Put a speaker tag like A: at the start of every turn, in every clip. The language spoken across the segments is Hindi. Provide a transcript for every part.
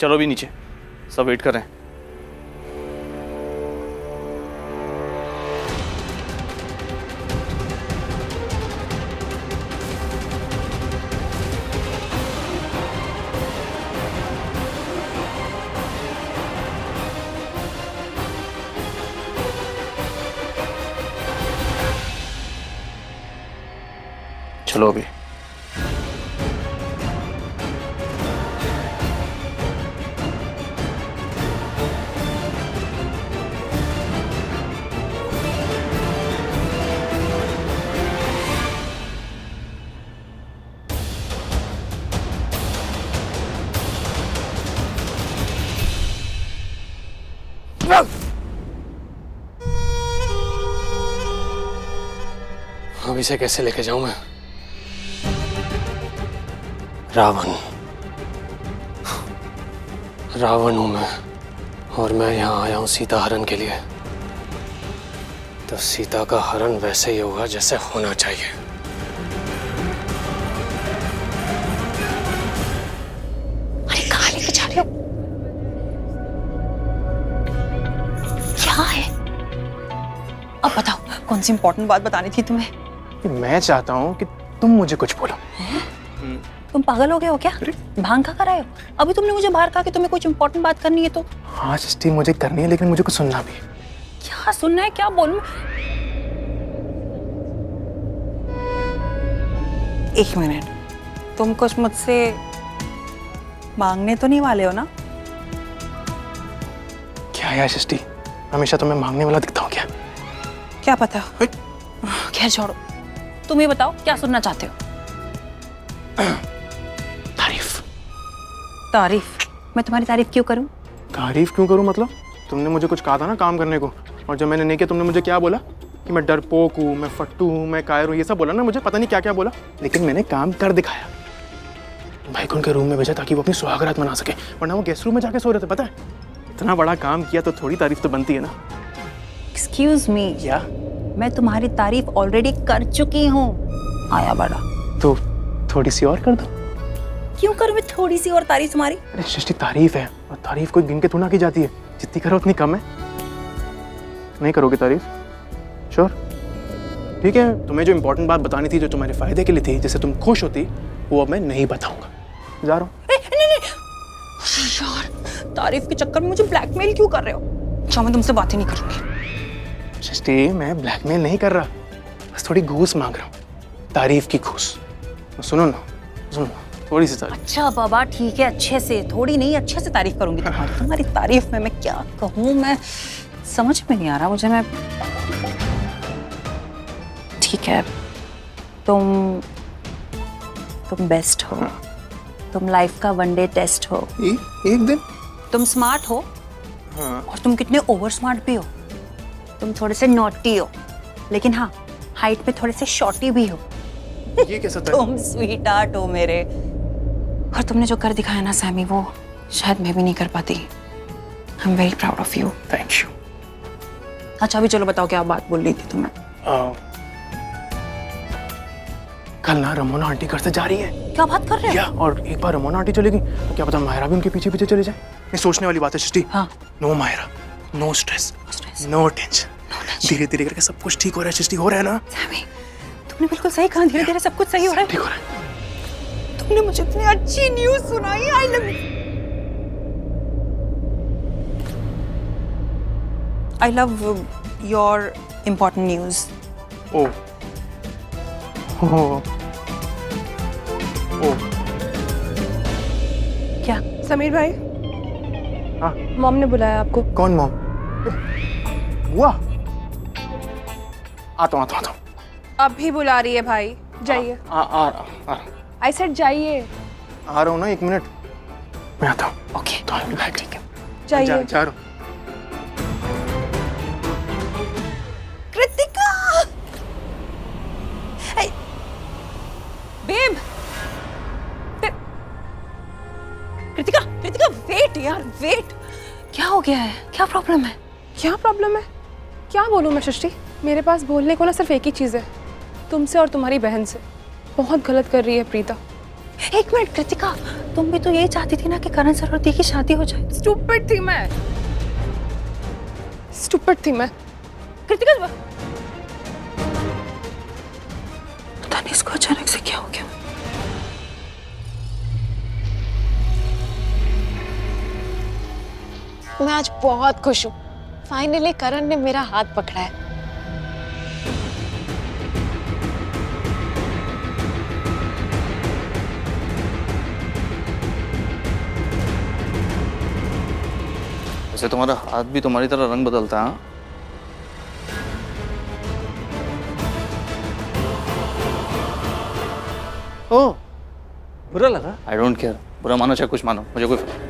A: चलो भी नीचे, सब वेट कर रहे हैं। चलो अभी।
B: अब इसे कैसे लेके जाऊं मैं? रावण हूं मैं, और मैं यहाँ आया हूं सीता हरण के लिए। तो सीता का हरण वैसे ही होगा जैसे होना चाहिए।
C: अरे कहाँ लेके जा रहे हो? क्या है? अब बताओ, कौन सी इंपॉर्टेंट बात बतानी थी तुम्हें?
D: मैं चाहता हूँ कि तुम मुझे कुछ बोलो।
C: तुम पागल हो गए हो क्या? भांग खा कर आए हो? अभी तुमने मुझे बाहर कहा कि तुम्हें कुछ इंपॉर्टेंट बात करनी है तो।
D: हाँ सृष्टि, मुझे करनी है, लेकिन मुझे कुछ सुनना भी है।
C: क्या सुनना है? क्या बोलूं? एक मिनट, तुम कुछ मुझसे मांगने तो नहीं वाले हो ना?
D: क्या है सृष्टि, हमेशा तुम्हें मांगने वाला दिखता हूँ क्या?
C: क्या पता। खैर छोड़ो, तुम ये बताओ क्या सुनना चाहते हो?
D: तारीफ।
C: तारीफ? मैं तुम्हारी तारीफ क्यों करूं?
D: तारीफ क्यों करूं मतलब? तुमने मुझे कुछ कहा था ना काम करने को, और जब मैंने नहीं किया तुमने मुझे क्या बोला? कि मैं डरपोक हूँ, मैं फट्टू हूँ, मैं कायर हूँ, ये सब बोला ना मुझे, पता नहीं क्या क्या बोला, लेकिन मैंने काम कर दिखाया। भाई को उनके रूम में भेजा ताकि वो अपनी सुहागरात मना सके, वरना वो गेस्ट रूम में जाके सो रहे थे। पता है, इतना बड़ा काम किया तो थोड़ी तारीफ तो बनती है ना।
C: एक्सक्यूज मी,
D: क्या?
C: मैं तुम्हारी तारीफ ऑलरेडी कर चुकी हूँ। आया बड़ा।
D: तो थोड़ी सी और कर दो।
C: क्यों करूँ मैं थोड़ी सी और तारीफ तुम्हारी?
D: अरे सृष्टि, तारीफ है, और तारीफ कोई गिन के थोड़ा की जाती है, जितनी करो उतनी कम है। नहीं करोगे तारीफ? श्योर? ठीक है, तुम्हें जो इंपॉर्टेंट बात बतानी थी, जो तुम्हारे फायदे के लिए थी, जिससे तुम खुश होती, वो अब मैं नहीं बताऊंगा। जा रहा हूँ।
C: नहीं यार, तारीफ के चक्कर में मुझे ब्लैकमेल क्यों कर रहे हो? अच्छा, मैं तुमसे बात ही नहीं करूंगी।
D: सृष्टि, मैं ब्लैकमेल नहीं कर रहा, बस थोड़ी घूस मांग रहा हूँ, तारीफ की घूस। सुनो ना, सुनो, थोड़ी सी तारीफ।
C: अच्छा बाबा ठीक है, अच्छे से, थोड़ी नहीं अच्छे से तारीफ करूंगी तुम्हारी तारीफ में मैं क्या कहूँ, मैं समझ में नहीं आ रहा मुझे। मैं ठीक है, तुम बेस्ट हो, तुम लाइफ का वनडे टेस्ट हो।
D: एक दिन
C: तुम स्मार्ट हो,
D: हाँ।
C: और तुम कितने ओवर स्मार्ट भी हो। तुम थोड़े से नॉटी हो, लेकिन हाँ हाइट में थोड़े से शॉर्टी भी हो।
D: ये कैसा था?
C: तुम स्वीट हार्ट हो मेरे, और तुमने जो कर दिखाया ना सैमी, वो शायद मैं भी नहीं कर पाती। I am very proud of you.
D: Thank you.
C: अच्छा अभी चलो बताओ क्या बात बोल रही थी तुम्हें?
D: कल ना रमोना आंटी घर से जा रही है।
C: क्या बात कर रहे
D: या,
C: हो?
D: और एक बार रमोना आंटी चलेगी तो क्या पता मायरा भी उनके पीछे पीछे चले जाए। ये सोचने वाली बात है सृष्टि।
C: हाँ।
D: No Myra, no stress, no tension. धीरे धीरे करके सब कुछ ठीक हो रहा है सृष्टि, हो रहा है ना?
C: सैमी, तुमने बिल्कुल सही कहा, धीरे धीरे सब कुछ सही हो रहा है।
D: ठीक हो रहा है।
C: तुमने मुझे इतनी अच्छी न्यूज़ सुनाई। I love you. I love your important news.
D: ओ ओ ओ
C: क्या?
E: समीर भाई,
D: हाँ?
E: मॉम ने बुलाया आपको।
D: कौन मॉम? बुआ? आता हूँ।
E: अभी बुला रही है भाई, जाइए।
D: आ
E: आई सेड जाइए।
D: रहा हूँ ना, 1 मिनट मैं आता हूँ।
C: ओके
D: तो ठीक है,
E: जाइए।
D: जा रहा हूँ।
C: कृतिका, बेब, कृतिका, कृतिका वेट यार वेट। क्या हो गया है? क्या प्रॉब्लम है?
E: क्या प्रॉब्लम है? क्या बोलूँ मैं सृष्टि? मेरे पास बोलने को ना सिर्फ एक ही चीज़ है, तुमसे और तुम्हारी बहन से। बहुत गलत कर रही है प्रीता।
C: एक मिनट कृतिका, तुम भी तो यही चाहती थी ना कि करण सर और दी की शादी हो जाए।
E: स्टूपिड थी मैं, स्टूपिड थी मैं।
C: कृतिका पता नहीं इसको अचानक से क्या हो गया।
F: मैं आज बहुत खुश हूँ। फाइनली करण ने मेरा हाथ पकड़ा है।
A: वैसे तुम्हारा हाथ भी तुम्हारी तरह रंग बदलता है। हाँ?
B: ओह, बुरा लगा?
A: आई डोंट केयर, बुरा मानो चाहे कुछ मानो, मुझे कोई फर्क।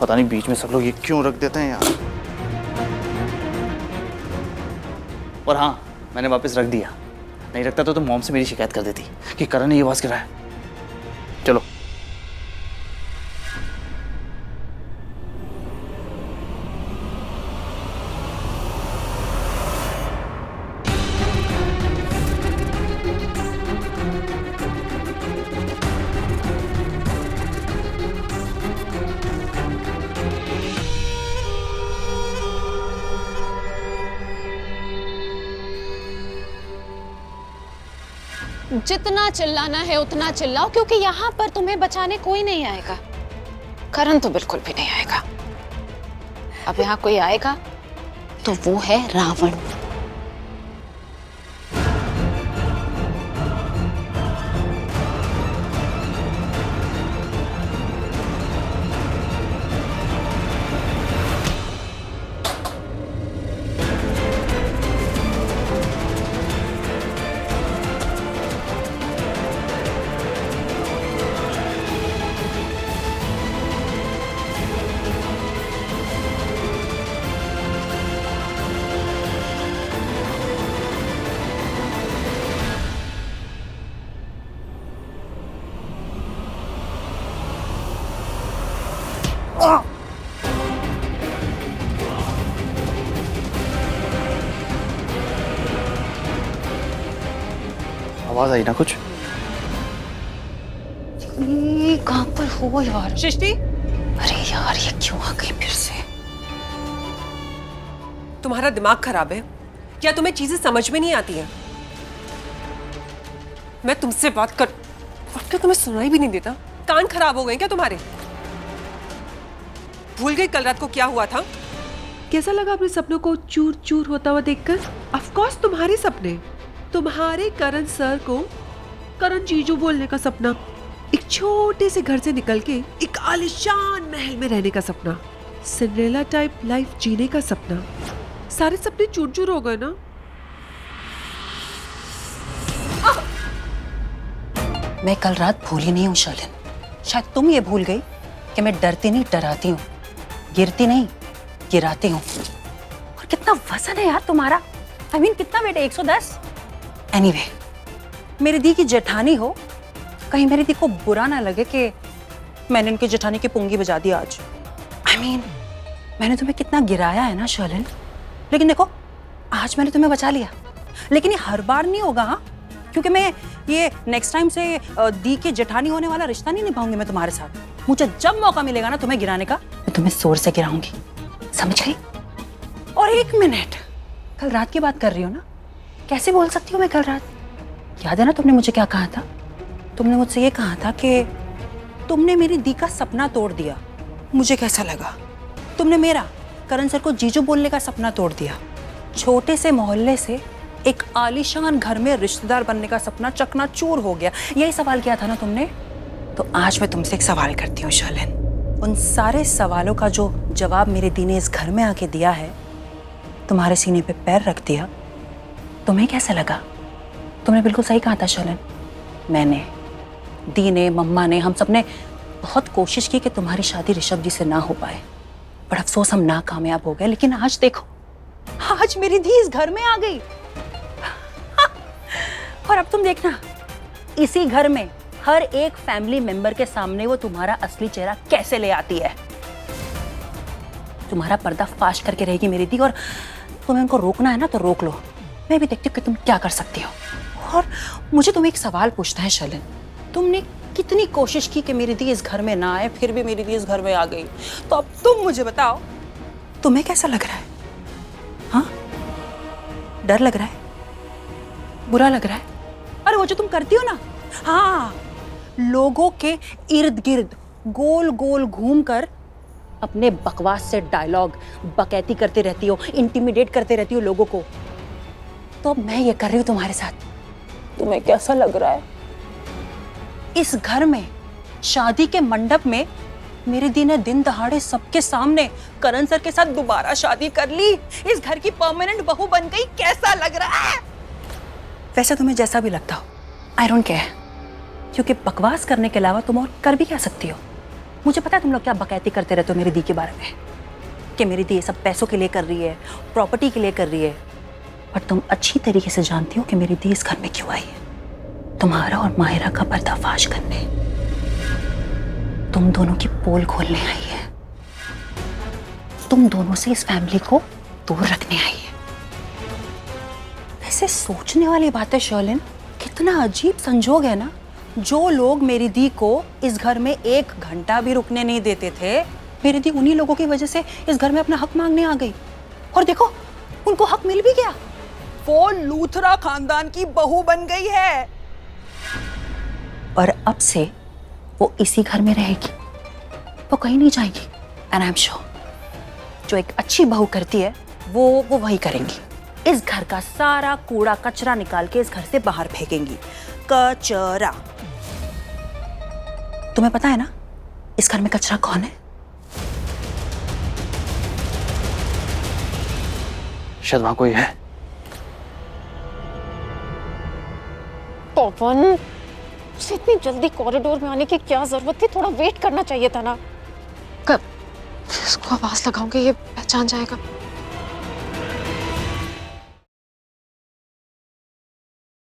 A: पता नहीं बीच में सब लोग ये क्यों रख देते हैं यार। और हाँ, मैंने वापस रख दिया। नहीं रखता तो मॉम से मेरी शिकायत कर देती कि करण ने ये आवाज गिराया। चलो
F: जितना चिल्लाना है उतना चिल्लाओ, क्योंकि यहाँ पर तुम्हें बचाने कोई नहीं आएगा। करण तो बिल्कुल भी नहीं आएगा। अब यहाँ कोई आएगा तो वो है रावण। आवाज आई ना कुछ।
C: कहाँ पर हो यार?
E: सृष्टि,
C: अरे यार ये क्यों आ गई फिर से?
E: तुम्हारा दिमाग खराब है क्या? तुम्हें चीजें समझ में नहीं आती हैं? मैं तुमसे बात कर और क्या तुम्हें सुनाई भी नहीं देता? कान खराब हो गए क्या तुम्हारे? भूल गई कल रात को क्या हुआ था?
G: कैसा लगा अपने सपनों को चूर चूर होता हुआ देखकर? ऑफ कोर्स तुम्हारे सपने, तुम्हारे करण सर को करण जीजू बोलने का सपना, एक छोटे से घर से निकल के एक आलीशान महल में रहने का सपना, सिंड्रेला टाइप लाइफ जीने का सपना, सारे सपने चूर चूर हो गए ना?
C: मैं कल रात भूली नहीं हूँ शर्लिन। शायद तुम ये भूल गई कि मैं डरती नहीं डराती हूँ, गिरती नहीं गिराती हूँ। और कितना वजन है यार तुम्हारा। I mean, कितना वेट है? 110। एनीवे, मेरी दी की जेठानी हो, कहीं मेरी दी को बुरा ना लगे कि मैंने इनकी जेठानी की पुंगी बजा दी आज। I mean, मैंने तुम्हें कितना गिराया है ना शर्लिन, लेकिन देखो आज मैंने तुम्हें बचा लिया। लेकिन ये हर बार नहीं होगा, हाँ, क्योंकि मैं ये नेक्स्ट टाइम से दी के जेठानी होने वाला रिश्ता नहीं निभाऊंगी मैं तुम्हारे साथ। मुझे जब मौका मिलेगा ना तुम्हें गिराने का, मैं तुम्हें जोर से गिराऊंगी, समझ गई? और एक मिनट, कल रात की बात कर रही हो ना? कैसे बोल सकती हूँ मैं कल रात? याद है ना तुमने मुझे क्या कहा था? तुमने मुझसे ये कहा था कि तुमने मेरी दी का सपना तोड़ दिया। मुझे कैसा लगा? तुमने मेरा करण सर को जीजू बोलने का सपना तोड़ दिया। छोटे से मोहल्ले से एक आलीशान घर में रिश्तेदार बनने का सपना चकनाचूर हो गया। यही सवाल किया था ना तुमने? तो आज मैं तुमसे एक सवाल करती हूँ शर्लिन। उन सारे सवालों का जो जवाब मेरे दी ने इस घर में आके दिया है, तुम्हारे सीने पे पैर रख दिया, तुम्हें कैसा लगा? तुमने बिल्कुल सही कहा था शर्लिन। मैंने, दी ने, मम्मा ने, हम सब ने बहुत कोशिश की कि तुम्हारी शादी ऋषभ जी से ना हो पाए, पर अफसोस हम नाकामयाब हो गए। लेकिन आज देखो, आज मेरी दी इस घर में आ गई। और अब तुम देखना, इसी घर में हर एक फैमिली मेंबर के सामने वो तुम्हारा असली चेहरा कैसे ले आती है। तुम्हारा पर्दा फाश करके रहेगी मेरी दी, और तुम्हें उनको रोकना है ना तो रोक लो, मैं भी देखती हूँ कि तुम क्या कर सकती हो। और मुझे तुम्हें एक सवाल पूछना है शर्लिन, तुमने कितनी कोशिश की कि मेरी दी इस घर में ना आए, फिर भी मेरी दी इस घर में आ गई। तो अब तुम मुझे बताओ, तुम्हें कैसा लग रहा है? हाँ, डर लग रहा है? बुरा लग रहा है? अरे वो जो तुम करती हो ना, हाँ, लोगों के इर्द गिर्द गोल गोल घूमकर अपने बकवास से डायलॉग बकैती करते रहती हो, इंटिमिडेट करते रहती हो लोगों को। तो अब मैं ये कर रही हूं तुम्हारे साथ, तुम्हें कैसा लग रहा है? इस घर में शादी के मंडप में मेरी दी ने दिन दहाड़े सबके सामने करण सर के साथ दोबारा शादी कर ली, इस घर की परमानेंट बहू बन गई। कैसा लग रहा है? वैसे तुम्हें जैसा भी लगता हो, आई डोंट केयर, क्योंकि बकवास करने के अलावा तुम और कर भी क्या सकती हो। मुझे पता है तुम लोग क्या बकैती करते रहते हो मेरी दी के बारे में, कि मेरी दी ये सब पैसों के लिए कर रही है, प्रॉपर्टी के लिए कर रही है, पर तुम अच्छी तरीके से जानती हो कि मेरी दी इस घर में क्यों आई है। तुम्हारा और माहिरा का पर्दाफाश करने, तुम दोनों की पोल खोलने आई है, तुम दोनों से इस फैमिली को दूर रखने आई है। वैसे सोचने वाली बात है शर्लिन, कितना अजीब संजोग है ना, जो लोग मेरी दी को इस घर में 1 घंटा भी रुकने नहीं देते थे, मेरी दी उन्हीं लोगों की वजह से इस घर में अपना हक मांगने आ गई। और देखो, उनको हक मिल भी गया, वो लूथरा खानदान की बहू बन गई है। और अब से वो इसी घर में रहेगी, वो कहीं नहीं जाएगी। एंड आई एम श्योर जो एक अच्छी बहू करती है वो वही करेंगी। इस घर का सारा कूड़ा कचरा निकाल के इस घर से बाहर फेंकेंगी। कचरा, तुम्हें पता है ना इस घर में कचरा कौन है?
A: शायद वहां कोई है।
F: पवन, उसे इतनी जल्दी कॉरिडोर में आने की क्या जरूरत थी? थोड़ा वेट करना चाहिए था ना। कब इसको आवाज लगाऊंगी ये पहचान जाएगा।